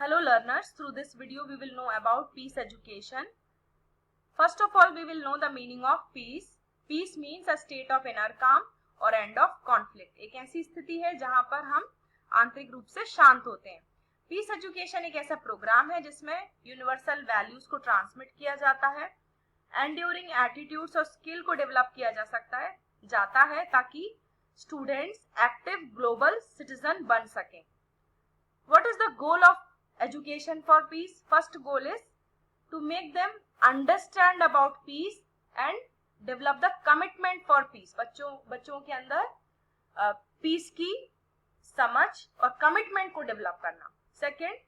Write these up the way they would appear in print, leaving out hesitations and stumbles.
Hello learners, through this video we will know about peace education. First of all, we will know the meaning of peace. Peace means a state of inner calm or end of conflict. एक ऐसी स्थिति है जहां पर हम आंतरिक रूप से शांत होते हैं. पीस एजुकेशन एक ऐसा प्रोग्राम है जिसमें यूनिवर्सल वैल्यूज को ट्रांसमिट किया जाता है, एंड्यूरिंग एटीट्यूड्स और स्किल को डेवलप किया जाता है ताकि स्टूडेंट्स एक्टिव ग्लोबल सिटीजन बन सकें. What is the goal of education for peace? First goal is to make them understand about peace and develop the commitment for peace. बच्चों के अंदर पीस की समझ और कमिटमेंट को डेवलप करना. Second,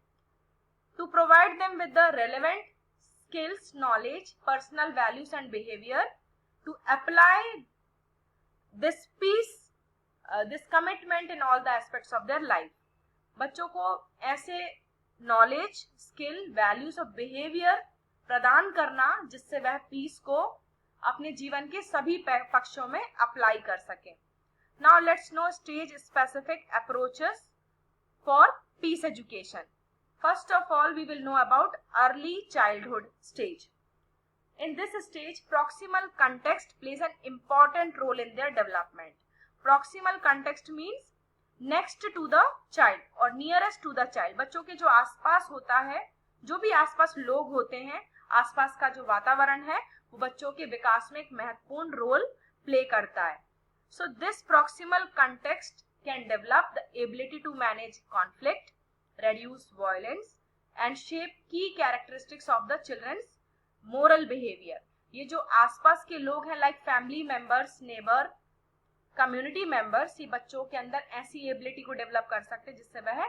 to provide them with the relevant skills, knowledge, personal values and behavior to apply this peace, this commitment in all the aspects of their life. बच्चों को ऐसे नॉलेज, स्किल, वैल्यूज और behaviour प्रदान करना जिससे वह piece को अपने जीवन के सभी पक्षों में अप्लाई कर सके. Now let's know stage specific approaches for peace education. First of all we will know about early childhood stage. In this stage, proximal context plays an important role in their development. Proximal context means next to the child और nearest to the child. बच्चों के जो आसपास होता है, जो भी आसपास लोग होते हैं, आसपास का जो वातावरण है वो बच्चों के विकास में एक महत्वपूर्ण रोल प्ले करता है. So this proximal context can develop the ability to manage conflict, reduce violence and shape key characteristics of the children's moral behavior. ये जो आसपास के लोग हैं like family members, neighbour, community members, ये बच्चों के अंदर ऐसी एबिलिटी को डेवलप कर सकते हैं जिससे वह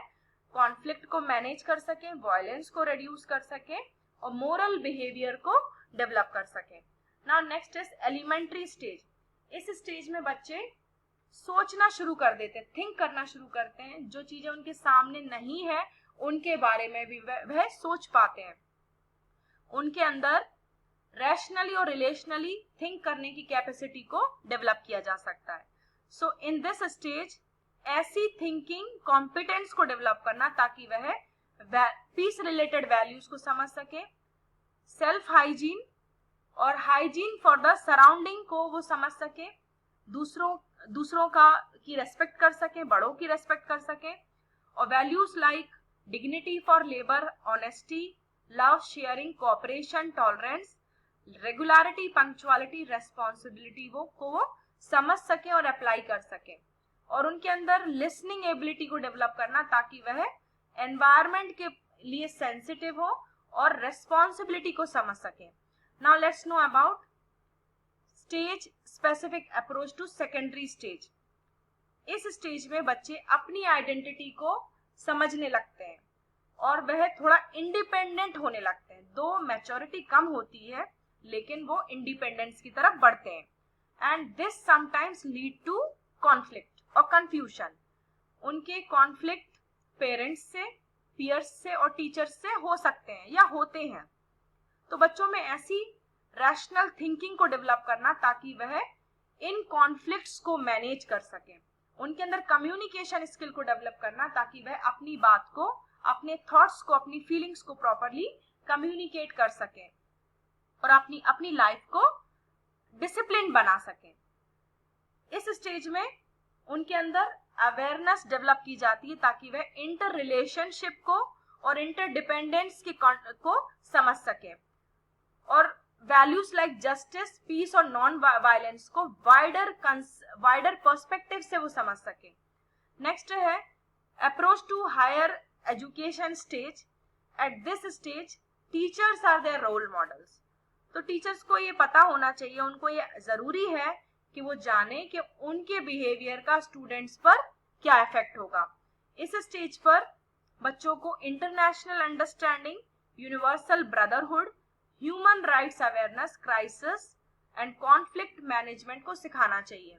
कॉन्फ्लिक्ट को मैनेज कर सकें, वायलेंस को रिड्यूस कर सकें और मोरल बिहेवियर को डेवलप कर सकें. Now next is elementary stage. इस स्टेज में बच्चे सोचना शुरू कर देते हैं, थिंक करना शुरू करते हैं. जो चीजें उनके सामने नहीं है उनके बारे में भी वह सोच पाते हैं. उनके अंदर रैशनली और रिलेशनली थिंक करने की कैपेसिटी को डेवलप किया जा सकता है. सो इन दिस स्टेज ऐसी थिंकिंग कॉम्पिटेंस को डेवलप करना ताकि वह पीस रिलेटेड वैल्यूज को समझ सके, सेल्फ हाइजीन और हाइजीन फॉर द सराउंडिंग को वो समझ सके, दूसरों की रेस्पेक्ट कर सके, बड़ों की रेस्पेक्ट कर सके और values like dignity for labour, honesty, love, sharing, cooperation, tolerance, regularity, punctuality, responsibility को वो समझ सके और अप्लाई कर सके. और उनके अंदर लिसनिंग एबिलिटी को डेवलप करना ताकि वह एनवायरनमेंट के लिए सेंसिटिव हो और रेस्पॉन्सिबिलिटी को समझ सके. Now let's know about stage specific approach to secondary stage. इस स्टेज में बच्चे अपनी आइडेंटिटी को समझने लगते हैं और वह थोड़ा इंडिपेंडेंट होने लगते हैं. दो मैच्योरिटी कम होती है लेकिन वो इंडिपेंडेंस की तरफ बढ़ते हैं. And this sometimes lead to conflict और कंफ्यूजन. उनके कॉन्फ्लिक्ट पेरेंट्स से, पीयर्स से और टीचर्स से हो सकते हैं या होते हैं. तो बच्चों में ऐसी रैशनल थिंकिंग को डेवलप करना ताकि वह इन कॉन्फ्लिक्ट्स को मैनेज कर सके. उनके अंदर कम्युनिकेशन स्किल को डेवलप करना ताकि वह अपनी बात को, अपने थॉट्स को, अपनी फीलिंग्स को प्रॉपरली कम्युनिकेट कर सके और अपनी लाइफ को डिसिप्लिन बना सके. इस स्टेज में उनके अंदर अवेयरनेस डेवलप की जाती है ताकि वह इंटर रिलेशनशिप को और इंटरडिपेंडेंस को समझ सके और वैल्यूज लाइक जस्टिस, पीस और नॉन वायलेंस को वाइडर पर्सपेक्टिव से वो समझ सके. नेक्स्ट है approach to higher education stage. At this stage teachers are their role models. तो टीचर्स को ये पता होना चाहिए, उनको ये जरूरी है कि वो जाने कि उनके बिहेवियर का स्टूडेंट्स पर क्या इफेक्ट होगा. इस स्टेज पर बच्चों को international understanding, universal brotherhood, human rights awareness, crisis and conflict management को सिखाना चाहिए.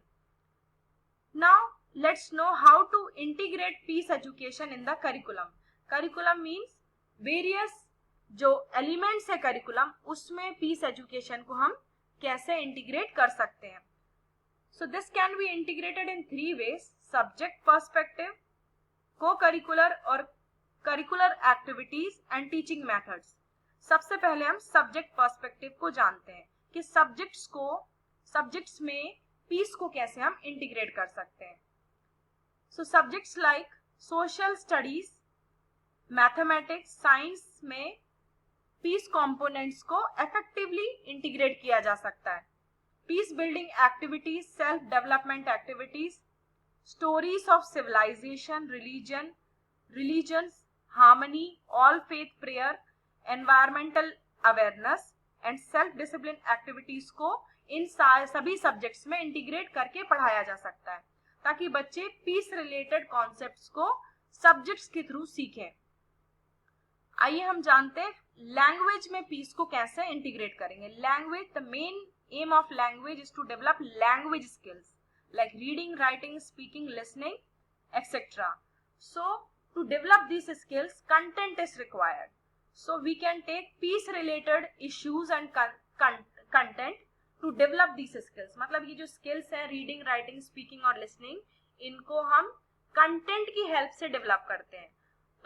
Now let's know how to integrate peace education in the curriculum. Curriculum means various जो एलिमेंट्स है करिकुलम, उसमें पीस एजुकेशन को हम कैसे इंटीग्रेट कर सकते हैं. So this can be integrated in 3 ways: subject perspective, cocurricular और curricular activities and teaching methods. सबसे पहले हम सब्जेक्ट पर्सपेक्टिव को जानते हैं कि सब्जेक्ट्स में पीस को कैसे हम इंटीग्रेट कर सकते हैं। So subjects like social studies, mathematics, science में पीस कंपोनेंट्स को इफेक्टिवली इंटीग्रेट किया जा सकता है। Peace building activities, self development activities, stories of civilization, religions, harmony, all faith prayer, environmental awareness and self discipline activities को इन सभी subjects में इंटीग्रेट करके पढ़ाया जा सकता है ताकि बच्चे पीस रिलेटेड कॉन्सेप्ट्स को सब्जेक्ट्स के थ्रू सीखें। आइए हम जानते हैं लैंग्वेज में पीस को कैसे इंटीग्रेट करेंगे। Language, the main aim of language is to develop language skills like reading, writing, speaking, listening, etc. So to develop these skills, content is required. So we can take peace related issues and content to develop these skills. मतलब ये जो skills हैं reading, writing, speaking और listening, इनको हम content की help से develop करते हैं।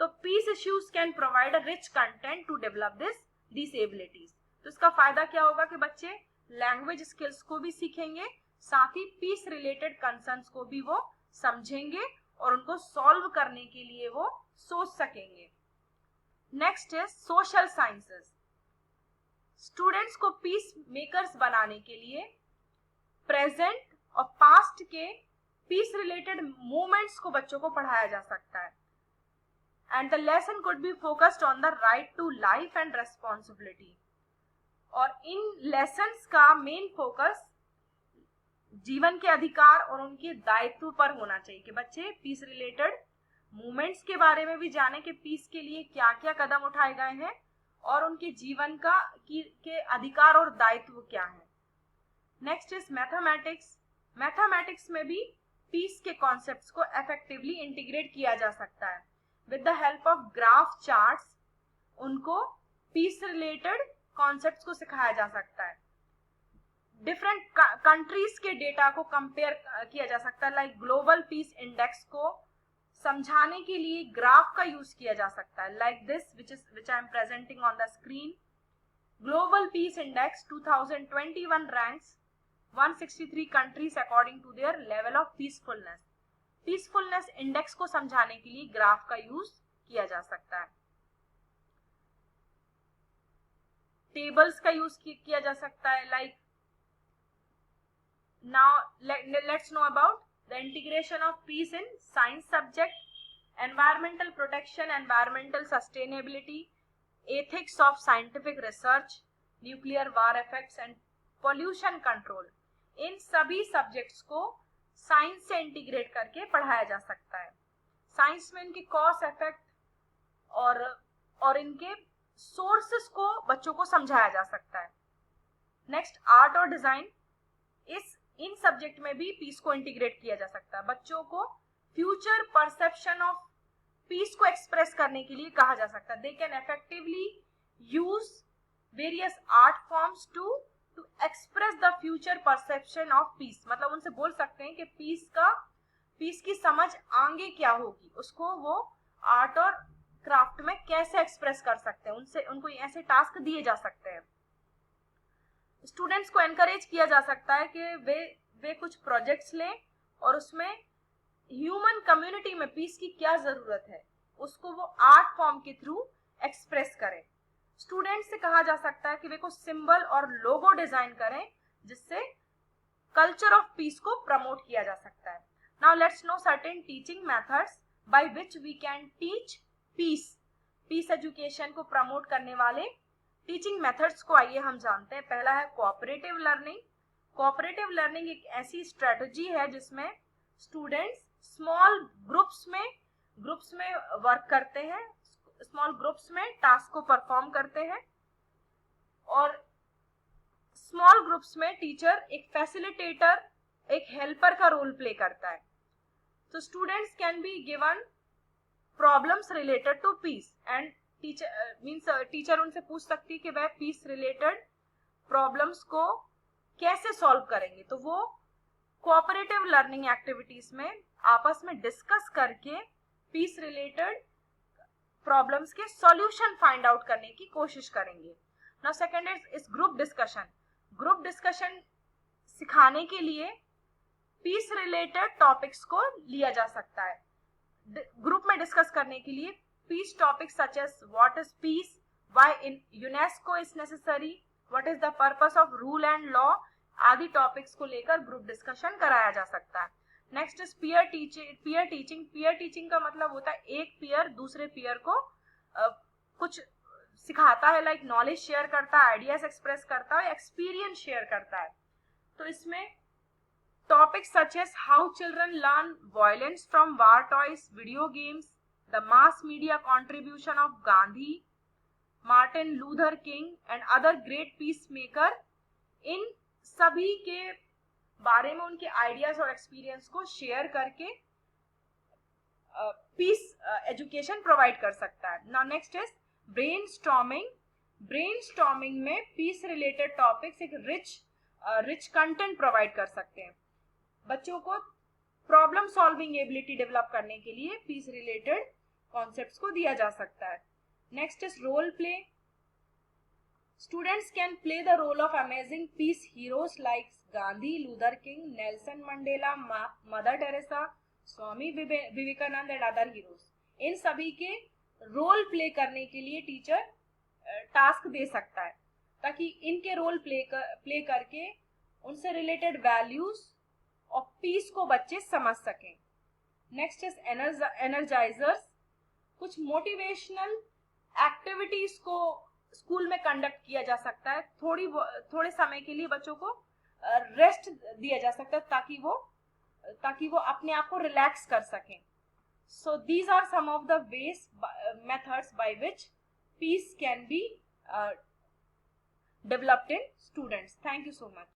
तो peace issues can provide a rich content to develop these abilities. तो इसका फायदा क्या होगा कि बच्चे लैंग्वेज स्किल्स को भी सीखेंगे, साथ ही पीस रिलेटेड कंसर्न्स को भी वो समझेंगे और उनको सॉल्व करने के लिए वो सोच सकेंगे। नेक्स्ट है सोशल साइंसेस। स्टूडेंट्स को पीस मेकर्स बनाने के लिए प्रेजेंट और पास्ट के पीस रिलेटेड मूवमेंट्स को बच्चों को पढ़ाया जा सकता है। And the lesson could be focused on the right to life and responsibility. और इन लेसन्स का मेन फोकस जीवन के अधिकार और उनके दायित्व पर होना चाहिए कि बच्चे पीस रिलेटेड मूवमेंट्स के बारे में भी जाने कि पीस के लिए क्या क्या कदम उठाए गए हैं और उनके जीवन के अधिकार और दायित्व क्या है। Next is mathematics. मैथमेटिक्स में भी पीस के कॉन्सेप्ट्स को इफेक्टिवली इंटीग्रेट किया जा सकता है। With the help of graph charts उनको पीस रिलेटेड कॉन्सेप्ट्स को सिखाया जा सकता है। डिफरेंट कंट्रीज के डेटा को कंपेयर किया जा सकता है। लाइक ग्लोबल पीस इंडेक्स को समझाने के लिए ग्राफ का यूज किया जा सकता है, like this which I am presenting on the screen. Global Peace Index 2021 ranks 163 countries according to their level of peacefulness. Peacefulness index को समझाने के लिए ग्राफ का यूज किया जा सकता है। टेबल्स का यूज किया जा सकता है। Like now let's know about the integration of peace in science subject, environmental protection, environmental sustainability, ethics of scientific research, nuclear war effects and pollution control. इन सभी सब्जेक्ट्स को साइंस से इंटीग्रेट करके पढ़ाया जा सकता है। साइंस में इनके कॉज इफेक्ट और इनके सोर्सेस को बच्चों को समझाया जा सकता है। नेक्स्ट आर्ट और डिजाइन। इन सब्जेक्ट में भी पीस को इंटीग्रेट किया जा सकता है। बच्चों को फ्यूचर परसेप्शन ऑफ पीस को एक्सप्रेस करने के लिए कहा जा सकता है। They can effectively use various art forms to express the future perception of peace. मतलब उनसे बोल सकते हैं कि पीस की समझ आगे क्या होगी, उसको वो आर्ट और क्राफ्ट में कैसे एक्सप्रेस कर सकते हैं। उनको ऐसे टास्क दिए जा सकते हैं। स्टूडेंट्स को एनकरेज किया जा सकता है कि वे कुछ प्रोजेक्ट्स लें और उसमें ह्यूमन कम्युनिटी में पीस की क्या जरूरत है उसको वो आर्ट फॉर्म के थ्रू एक्सप्रेस करें। स्टूडेंट्स से कहा जा सकता है कि वे कुछ सिंबल और लोगो डिजाइन करें जिससे कल्चर ऑफ पीस को प्रमोट किया जा सकता है। Now let's know certain teaching methods by which we can teach peace education को प्रमोट करने वाले टीचिंग मेथड्स को आइए हम जानते हैं। पहला है कोऑपरेटिव लर्निंग। कोऑपरेटिव लर्निंग एक ऐसी स्ट्रेटजी है जिसमें स्टूडेंट्स स्मॉल ग्रुप्स में वर्क करते हैं, स्मॉल ग्रुप्स में टास्क को परफॉर्म करते हैं और स्मॉल ग्रुप्स में टीचर एक फैसिलिटेटर, एक हेल्पर का रोल प्ले करता है। तो students can be given problems related to peace and teacher उनसे पूछ सकती है कि वह पीस रिलेटेड प्रॉब्लम्स को कैसे सॉल्व करेंगे। तो वो कोऑपरेटिव लर्निंग एक्टिविटीज में आपस में डिस्कस करके पीस रिलेटेड प्रॉब्लम्स के सॉल्यूशन फाइंड आउट करने की कोशिश करेंगे। Now second is group discussion. Group discussion सिखाने के लिए पीस रिलेटेड टॉपिक्स को लिया जा सकता है ग्रुप में डिस्कस करने के लिए। Peace topics such as what is peace, why in UNESCO is necessary, what is the purpose of rule and law आदि टॉपिक्स को लेकर ग्रुप डिस्कशन कराया जा सकता है। Next is peer teaching. Peer teaching का मतलब होता है एक पीयर दूसरे पीयर को कुछ सिखाता है, लाइक नॉलेज शेयर करता है, आइडियाज एक्सप्रेस करता है, एक्सपीरियंस शेयर करता है। तो इसमें topics such as how children learn violence from war toys, video games, the mass media contribution of Gandhi, Martin Luther King and other great peace maker, इन सभी के बारे में उनके आइडियाज और एक्सपीरियंस को शेयर करके पीस एजुकेशन प्रोवाइड कर सकता है। Now next is brainstorming. Brainstorming में पीस रिलेटेड टॉपिक्स एक रिच कंटेंट प्रोवाइड कर सकते हैं। बच्चों को प्रॉब्लम सॉल्विंग एबिलिटी डेवलप करने के लिए पीस रिलेटेड कॉन्सेप्ट्स को दिया जा सकता है। Next is role play. Students can play the role of amazing peace heroes like Gandhi, Luther King, Nelson Mandela, Mother Teresa, Swami Vivekananda and other heroes. इन सभी के रोल प्ले करने के लिए टीचर टास्क दे सकता है ताकि इनके रोल प्ले करके उनसे रिलेटेड वैल्यूज और पीस को बच्चे समझ सकें। Next is energisers. कुछ मोटिवेशनल एक्टिविटीज को स्कूल में कंडक्ट किया जा सकता है। थोड़े समय के लिए बच्चों को रेस्ट दिया जा सकता है ताकि वो अपने आप को रिलैक्स कर सकें। So these are some of the ways methods by which peace can be developed in students. Thank you so much.